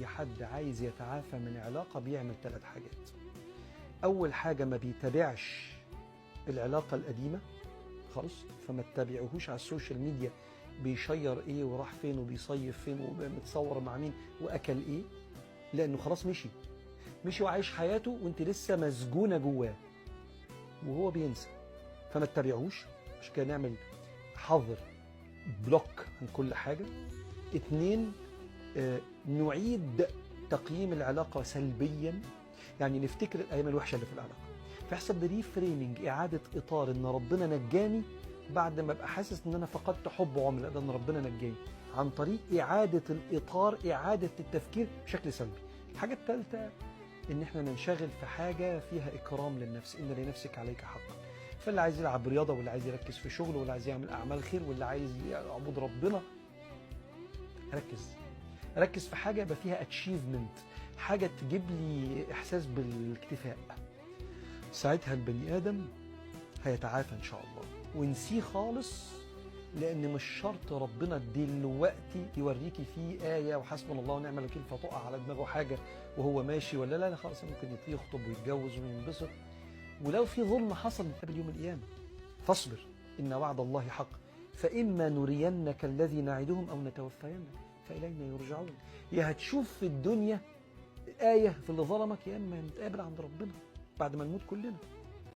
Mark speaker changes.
Speaker 1: أي حد عايز يتعافى من علاقة بيعمل 3 حاجات. أول حاجة ما بيتابعش العلاقة القديمة خالص، فما تتابعوهوش على السوشيال ميديا بيشير ايه وراح فين وبيصيف فين ومتصور مع مين واكل ايه، لانه خلاص مشي وعايش حياته وانت لسه مسجونة جواه وهو بينسى، فما تتابعوش. عشان كده نعمل حظر، بلوك عن كل حاجة. 2، نعيد تقييم العلاقة سلبيا، يعني نفتكر الأيام الوحشة اللي في العلاقة، فيحصل ده ريفريمينج، إعادة إطار إن ربنا نجاني بعد ما أبقى حاسس إن أنا فقدت حب وعمر، لا ده إن ربنا نجاني، عن طريق إعادة الإطار، إعادة التفكير بشكل سلبي. الحاجة الثالثة إن إحنا ننشغل في حاجة فيها إكرام للنفس، إن لنفسك عليك حقا. فاللي عايز يلعب رياضة، واللي عايز يركز في شغله، واللي عايز يعمل أعمال خير، واللي عايز يعبد ربنا، ركز في حاجة يبقى فيها اتشيفمنت، حاجة تجيب لي إحساس بالاكتفاء. ساعتها البني آدم هيتعافى إن شاء الله، ونسيه خالص، لأن مش شرط ربنا دلوقتي يوريكي فيه آية وحسبنا الله ونعم الوكيل فتقع على دماغه حاجة وهو ماشي، ولا لا خلاص ممكن يخطب ويتجوز وينبسط. ولو في ظلم حصل نتقابل يوم القيامة، فاصبر إن وعد الله حق، فإما نرينك الذي نعدهم أو نتوفينك فإلينا يرجعون. يا هتشوف في الدنيا آية في اللي ظلمك، يا إما نتقابل عند ربنا بعد ما نموت كلنا.